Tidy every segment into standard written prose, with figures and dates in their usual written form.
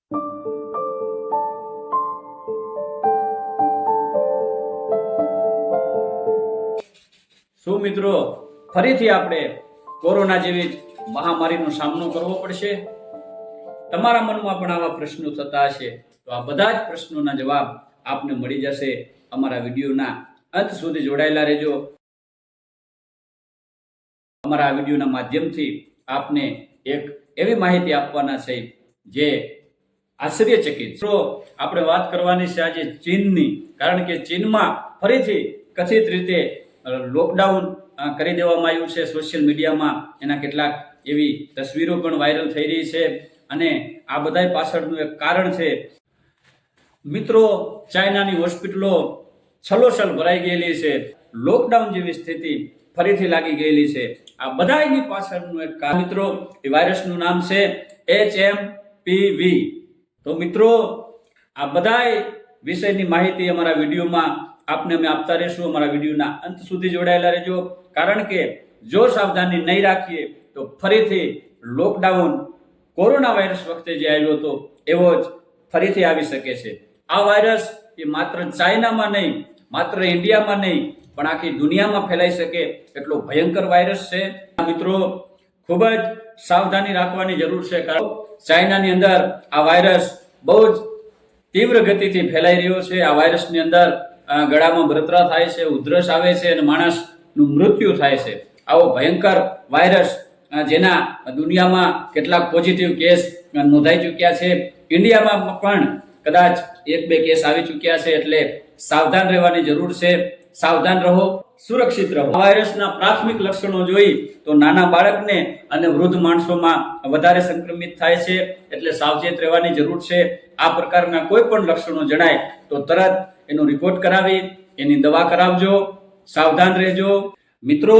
શું મિત્રો, ફરીથી આપણે કોરોના જેવી મહામારીનો સામનો કરવો પડશે? તમારા મનમાં પણ આવા પ્રશ્નો થતા હશે, તો આ બધા જ પ્રશ્નોના જવાબ આપને મળી જશે. અમારા વિડીયોના અંત સુધી જોડાયેલા રહેજો. અમારા આ વિડીયોના માધ્યમથી આપને એક એવી માહિતી આપવાના છે જે આશ્ચર્યચકિત. તો આપણે વાત કરવાની છે આજે ચીનની, કારણ કે ચીનમાં ફરીથી કથિત રીતે લોકડાઉન કરી દેવામાં આવ્યું છે. સોશિયલ મીડિયામાં એના કેટલાક એવી તસવીરો પણ વાયરલ થઈ રહી છે અને આ બધા પાછળનું એક કારણ છે. મિત્રો, ચાઇનાની હોસ્પિટલો છલોછલ ભરાઈ ગયેલી છે. લોકડાઉન જેવી સ્થિતિ ફરીથી લાગી ગયેલી છે. આ બધાની પાછળનું એક કારણ મિત્રો, એ વાયરસનું નામ છે HMPV. તો મિત્રો, આ બધા વિષયની માહિતી અમારા વિડીયોમાં આપને અમે આપતા રહીશું. અમારા વિડીયોના અંત સુધી જોડાયેલા રહેજો, કારણ કે જો સાવધાની નહીં રાખીએ તો ફરીથી લોકડાઉન કોરોના વાયરસ વખતે જે આવ્યો હતો એવો જ ફરીથી આવી શકે છે. આ વાયરસ એ માત્ર ચાઇનામાં નહીં, માત્ર ઇન્ડિયામાં નહીં, પણ આખી દુનિયામાં ફેલાઈ શકે એટલો ભયંકર વાયરસ છે. મિત્રો, ખૂબ જ સાવધાની રાખવાની જરૂર છે, કારણ ચાઇનાની અંદર આ વાયરસ બહુ જ તીવ્ર ગતિથી ફેલાઈ રહ્યો છે. આ વાયરસની અંદર ગળામાં બળતરા થાય છે, ઉધરસ આવે છે અને માણસનું મૃત્યુ થાય છે. આવો ભયંકર વાયરસ જેના દુનિયામાં કેટલાક પોઝિટિવ કેસ નોંધાઈ ચૂક્યા છે. ઇન્ડિયામાં પણ કદાચ 1-2 કેસ આવી ચૂક્યા છે. એટલે સાવધાન રહેવાની જરૂર છે. સાવધાન રહો, સુરક્ષિત રહો. આ વાયરસના પ્રાથમિક લક્ષણો જોઈ તો નાના બાળકને અને વૃદ્ધ માણસોમાં વધારે સંક્રમિત થાય છે. એટલે સાવચેત રહેવાની જરૂર છે. આ પ્રકારના કોઈ પણ લક્ષણો જણાય તો તરત એનો રિપોર્ટ કરાવી એની દવા કરાવજો. સાવધાન રહેજો. મિત્રો,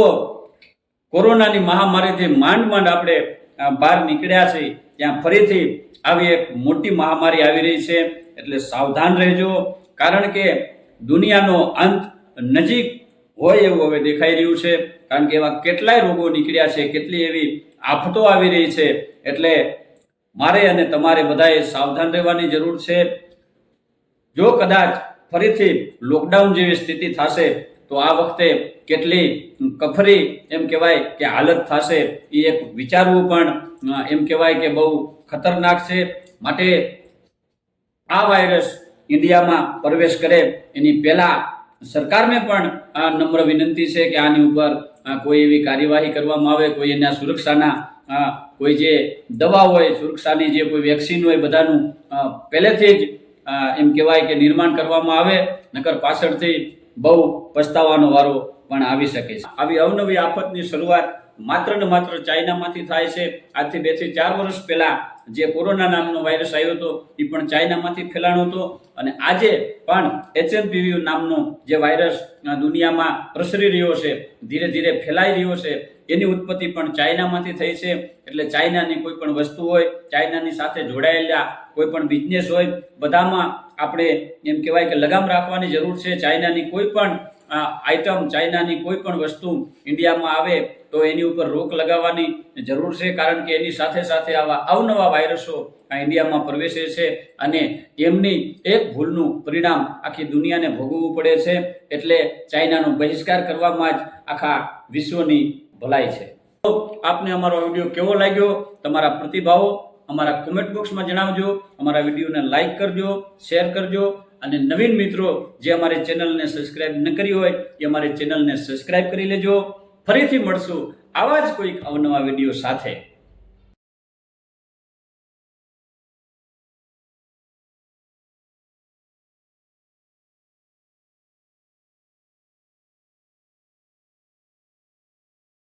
કોરોનાની મહામારીથી માંડ આપણે બહાર નીકળ્યા છે, ત્યાં ફરીથી આવી એક મોટી મહામારી આવી રહી છે. એટલે સાવધાન રહેજો, કારણ કે દુનિયાનો અંત નજીક હોય એવું હવે દેખાઈ રહ્યું છે. કારણ કે એવા કેટલાય રોગો નીકળ્યા છે, કેટલી એવી આફતો આવી રહી છે. એટલે મારે અને તમારે બધાએ સાવધાન રહેવાની જરૂર છે. જો કદાચ ફરીથી લોકડાઉન જેવી સ્થિતિ થશે તો આ વખતે કેટલી કફરી એમ કહેવાય કે હાલત થશે, એ એક વિચારવું પણ એમ કહેવાય કે બહુ ખતરનાક છે. માટે આ વાયરસ ઇન્ડિયામાં પ્રવેશ કરે એની પહેલા સરકારને પણ આ નમ્ર વિનંતી છે કે આની ઉપર કોઈ એવી કાર્યવાહી કરવામાં આવે. કોઈ એના સુરક્ષાના કોઈ જે દવા હોય, સુરક્ષાની જે કોઈ વેક્સિન હોય, બધાનું પહેલેથી જ એમ કહેવાય કે નિર્માણ કરવામાં આવે. નકર પાછળથી બહુ પસ્તાવાનો વારો પણ આવી શકે છે. આવી અવનવી આફતની શરૂઆત માત્ર ને માત્ર ચાઇનામાંથી થાય છે. આજથી 2 થી 4 વર્ષ પહેલા જે કોરોના નામનો વાયરસ આવ્યો હતો એ પણ ચાઇનામાંથી ફેલાણો હતો. અને આજે પણ HMPV નામનો જે વાયરસ દુનિયામાં પ્રસરી રહ્યો છે, ધીરે ધીરે ફેલાઈ રહ્યો છે, એની ઉત્પત્તિ પણ ચાઇનામાંથી થઈ છે. એટલે ચાઇનાની કોઈ પણ વસ્તુ હોય, ચાઇનાની સાથે જોડાયેલા કોઈ પણ બિઝનેસ હોય, બધામાં આપણે એમ કહેવાય કે લગામ રાખવાની જરૂર છે. ચાઇનાની કોઈ પણ આઈટમ, ચાઇનાની કોઈ પણ વસ્તુ ઇન્ડિયામાં આવે તો એની ઉપર રોક લગાવવાની જરૂર છે, કારણ કે એની સાથે સાથે આવા અવનવા વાયરસો ઇન્ડિયામાં પ્રવેશે છે અને એમની એક ભૂલનું પરિણામ આખી દુનિયાને ભોગવવું પડે છે. એટલે ચાઇનાનો બહિષ્કાર કરવામાં જ આખા વિશ્વની ભલાઈ છે. તો આપને અમારો વિડીયો કેવો લાગ્યો? તમારા પ્રતિભાવો અમારા કોમેન્ટ બોક્સમાં જણાવજો. અમારા વિડીયોને લાઈક કરજો, શેર કરજો અને નવીન મિત્રો જે અમારી ચેનલને સબસ્ક્રાઇબ ન કરી હોય એ અમારી ચેનલને સબસ્ક્રાઇબ કરી લેજો. ફરીથી મળશું આવા જ કોઈક અવનવા વિડીયો સાથે.